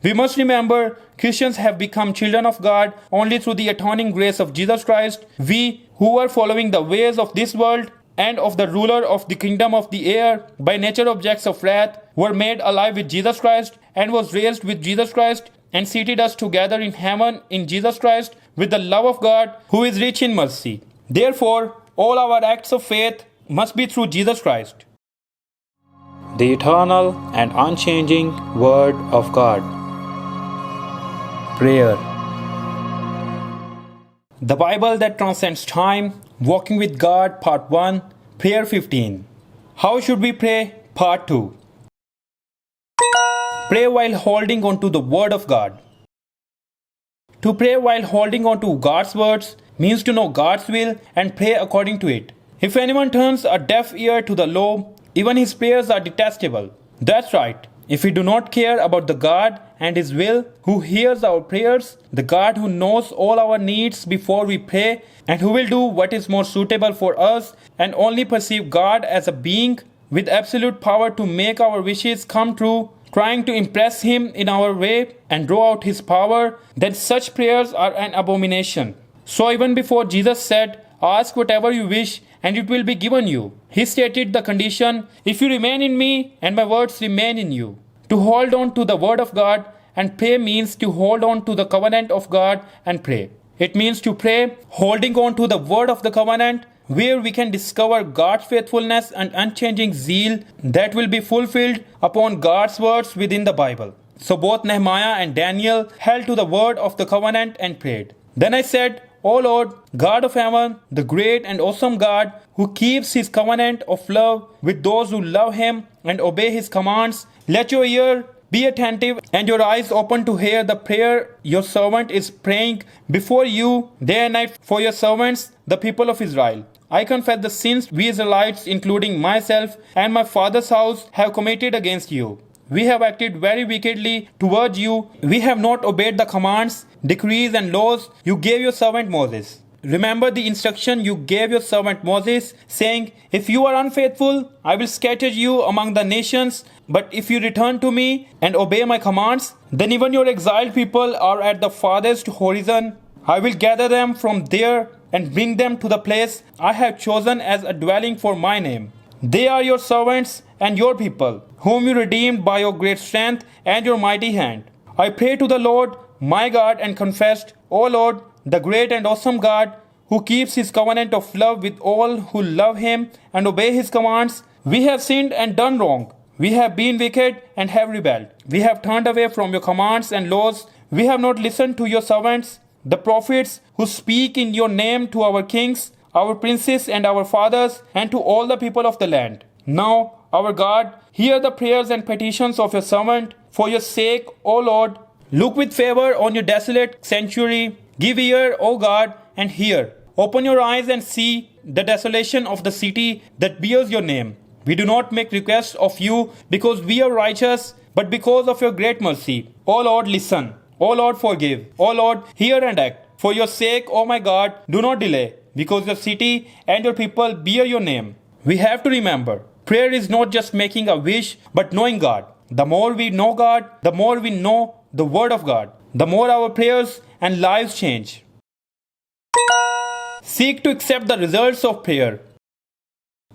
We must remember Christians have become children of God only through the atoning grace of Jesus Christ. We who are following the ways of this world and of the ruler of the kingdom of the air, by nature objects of wrath, were made alive with Jesus Christ and was raised with Jesus Christ and seated us together in heaven in Jesus Christ with the love of God who is rich in mercy. Therefore, all our acts of faith must be through Jesus Christ, the eternal and unchanging Word of God. Prayer. The Bible that transcends time, Walking with God, Part 1, Prayer 15. How should we pray? Part 2. Pray while holding on to the Word of God. To pray while holding on to God's words means to know God's will and pray according to it. If anyone turns a deaf ear to the law, even his prayers are detestable. That's right. If we do not care about the God and His will, who hears our prayers, the God who knows all our needs before we pray, and who will do what is more suitable for us, and only perceive God as a being with absolute power to make our wishes come true, trying to impress Him in our way and draw out His power, then such prayers are an abomination. So even before Jesus said, "Ask whatever you wish, and it will be given you," He stated the condition, "If you remain in me, and my words remain in you." To hold on to the Word of God and pray means to hold on to the covenant of God and pray. It means to pray, holding on to the Word of the covenant, where we can discover God's faithfulness and unchanging zeal that will be fulfilled upon God's words within the Bible. So both Nehemiah and Daniel held to the word of the covenant and prayed. Then I said, "O Lord, God of heaven, the great and awesome God, who keeps His covenant of love with those who love Him and obey His commands, let your ear be attentive and your eyes open to hear the prayer your servant is praying before you day and night for your servants, the people of Israel. I confess the sins we Israelites, including myself and my father's house, have committed against you. We have acted very wickedly towards you. We have not obeyed the commands, decrees, and laws you gave your servant Moses. Remember the instruction you gave your servant Moses, saying, 'If you are unfaithful, I will scatter you among the nations. But if you return to me and obey my commands, then even your exiled people are at the farthest horizon. I will gather them from there and bring them to the place I have chosen as a dwelling for my name. They are your servants and your people, whom you redeemed by your great strength and your mighty hand.' I prayed to the Lord my God and confessed, 'O Lord, the great and awesome God, who keeps His covenant of love with all who love Him and obey His commands, we have sinned and done wrong. We have been wicked and have rebelled. We have turned away from your commands and laws. We have not listened to your servants, the prophets, who speak in your name to our kings, our princes, and our fathers, and to all the people of the land. Now, our God, hear the prayers and petitions of your servant. For your sake, O Lord, look with favor on your desolate sanctuary. Give ear, O God, and hear. Open your eyes and see the desolation of the city that bears your name. We do not make requests of you because we are righteous, but because of your great mercy. O Lord, listen. O Lord, forgive. O Lord, hear and act. For your sake, O my God, do not delay, because your city and your people bear your name." We have to remember, prayer is not just making a wish, but knowing God. The more we know God, the more we know the Word of God, the more our prayers and lives change. Seek to accept the results of prayer.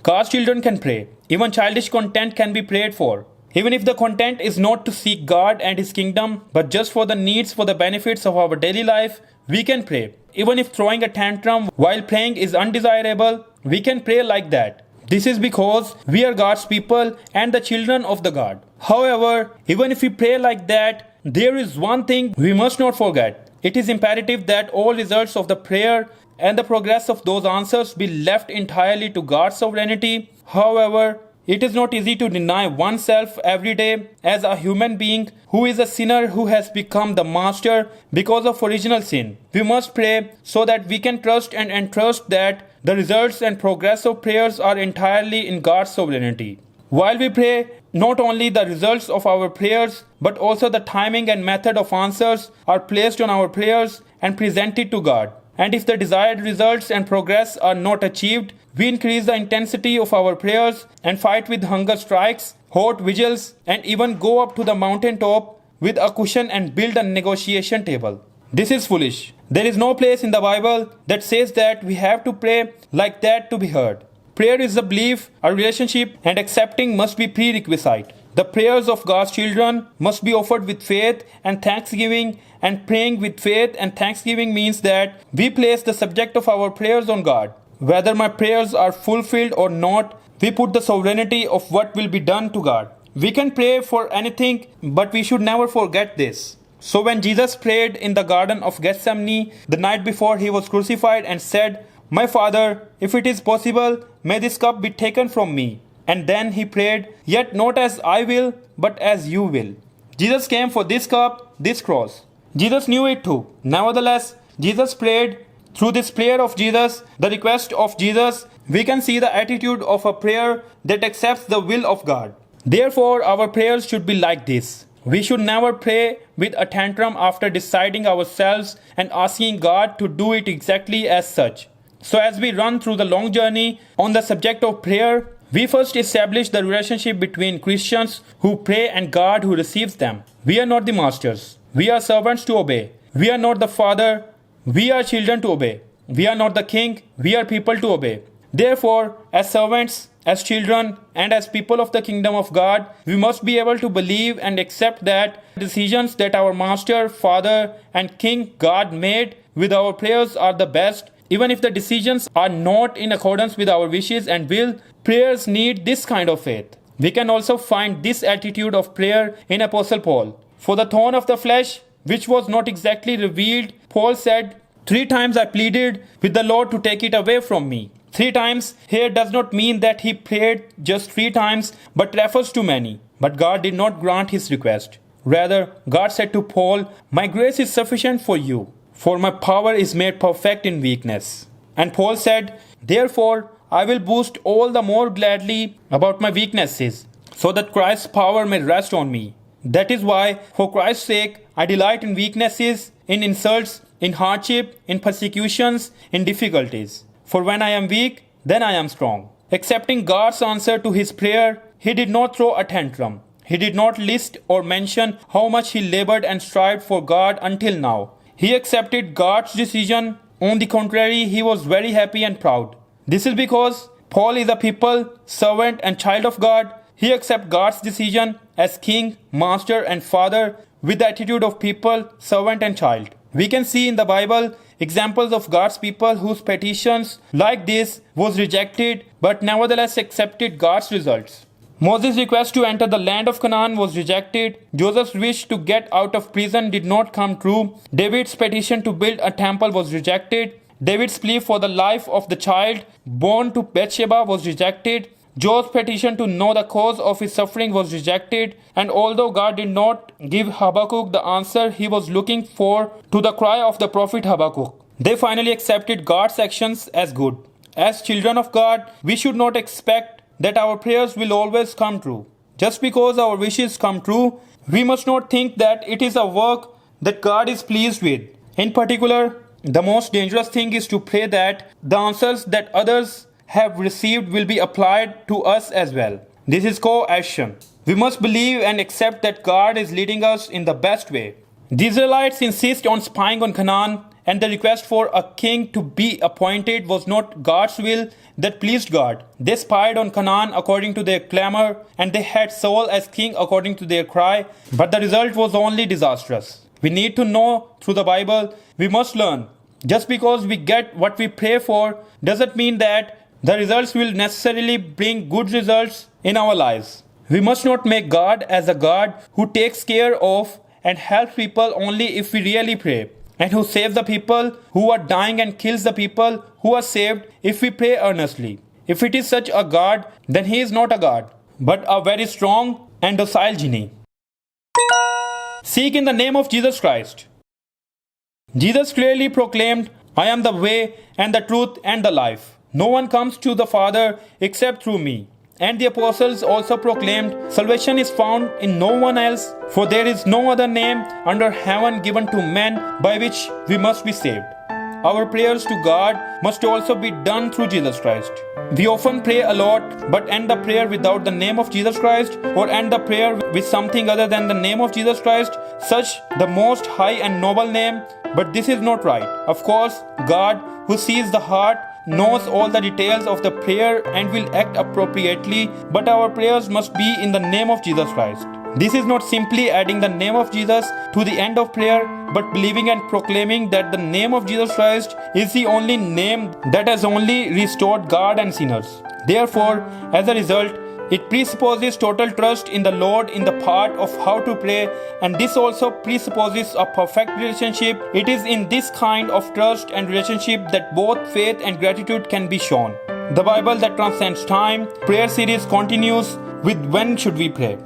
God's children can pray. Even childish content can be prayed for. Even if the content is not to seek God and His kingdom, but just for the needs, for the benefits of our daily life, we can pray. Even if throwing a tantrum while praying is undesirable, we can pray like that. This is because we are God's people and the children of the God. However, even if we pray like that, there is one thing we must not forget. It is imperative that all results of the prayer and the progress of those answers be left entirely to God's sovereignty. However, it is not easy to deny oneself every day as a human being who is a sinner who has become the master because of original sin. We must pray so that we can trust and entrust that the results and progress of prayers are entirely in God's sovereignty. While we pray, not only the results of our prayers, but also the timing and method of answers are placed on our prayers and presented to God. And if the desired results and progress are not achieved, we increase the intensity of our prayers and fight with hunger strikes, hot vigils, and even go up to the mountain top with a cushion and build a negotiation table. This is foolish. There is no place in the Bible that says that we have to pray like that to be heard. Prayer is a belief, a relationship, and accepting must be prerequisite. The prayers of God's children must be offered with faith and thanksgiving, and praying with faith and thanksgiving means that we place the subject of our prayers on God. Whether my prayers are fulfilled or not, we put the sovereignty of what will be done to God. We can pray for anything, but we should never forget this. So when Jesus prayed in the Garden of Gethsemane the night before he was crucified and said, "My Father, if it is possible, may this cup be taken from me." And then he prayed, "Yet not as I will, but as you will." Jesus came for this cup, this cross. Jesus knew it too. Nevertheless, Jesus prayed. Through this prayer of Jesus, the request of Jesus, we can see the attitude of a prayer that accepts the will of God. Therefore, our prayers should be like this. We should never pray with a tantrum after deciding ourselves and asking God to do it exactly as such. So as we run through the long journey on the subject of prayer, we first establish the relationship between Christians who pray and God who receives them. We are not the masters. We are servants to obey. We are not the father. We are children to obey. We are not the king. We are people to obey. Therefore, as servants, as children, and as people of the kingdom of God, we must be able to believe and accept that decisions that our Master, Father, and King God made with our prayers are the best. Even if the decisions are not in accordance with our wishes and will, prayers need this kind of faith. We can also find this attitude of prayer in Apostle Paul. For the thorn of the flesh, which was not exactly revealed, Paul said, "3 times I pleaded with the Lord to take it away from me." 3 times here does not mean that he prayed just 3 times, but refers to many. But God did not grant his request. Rather, God said to Paul, "My grace is sufficient for you, for my power is made perfect in weakness." And Paul said, "Therefore, I will boast all the more gladly about my weaknesses, so that Christ's power may rest on me. That is why, for Christ's sake, I delight in weaknesses, in insults, in hardship, in persecutions, in difficulties. For when I am weak, then I am strong." Accepting God's answer to his prayer, he did not throw a tantrum. He did not list or mention how much he labored and strived for God until now. He accepted God's decision. On the contrary, he was very happy and proud. This is because Paul is a people, servant, and child of God. He accepts God's decision as king, master, and father with the attitude of people, servant, and child. We can see in the Bible examples of God's people whose petitions like this was rejected but nevertheless accepted God's results. Moses' request to enter the land of Canaan was rejected. Joseph's wish to get out of prison did not come true. David's petition to build a temple was rejected. David's plea for the life of the child born to Bathsheba was rejected. Job's petition to know the cause of his suffering was rejected. And although God did not give Habakkuk the answer he was looking for to the cry of the prophet Habakkuk, they finally accepted God's actions as good. As children of God, we should not expect that our prayers will always come true. Just because our wishes come true, we must not think that it is a work that God is pleased with. In particular, the most dangerous thing is to pray that the answers that others have received will be applied to us as well. This is coercion. We must believe and accept that God is leading us in the best way. The Israelites insist on spying on Canaan, and the request for a king to be appointed was not God's will that pleased God. They spied on Canaan according to their clamor, and they had Saul as king according to their cry, but the result was only disastrous. We need to know through the Bible. We must learn. Just because we get what we pray for doesn't mean that the results will necessarily bring good results in our lives. We must not make God as a God who takes care of and helps people only if we really pray, and who saves the people who are dying and kills the people who are saved if we pray earnestly. If it is such a God, then he is not a God, but a very strong and docile genie. Seek in the name of Jesus Christ. Jesus clearly proclaimed, "I am the way and the truth and the life. No one comes to the Father except through me." And the apostles also proclaimed, "Salvation is found in no one else, for there is no other name under heaven given to men by which we must be saved." our prayers to God must also be done through Jesus Christ. We often pray a lot but end the prayer without the name of Jesus Christ, or end the prayer with something other than the name of Jesus Christ, such the most high and noble name. But this is not right. Of course, God, who sees the heart, knows all the details of the prayer and will act appropriately, but our prayers must be in the name of Jesus Christ. This is not simply adding the name of Jesus to the end of prayer, but believing and proclaiming that the name of Jesus Christ is the only name that has only restored God and sinners. Therefore, as a result, it presupposes total trust in the Lord in the part of how to pray, and this also presupposes a perfect relationship. It is in this kind of trust and relationship that both faith and gratitude can be shown. The Bible that transcends time prayer series continues with When Should We Pray?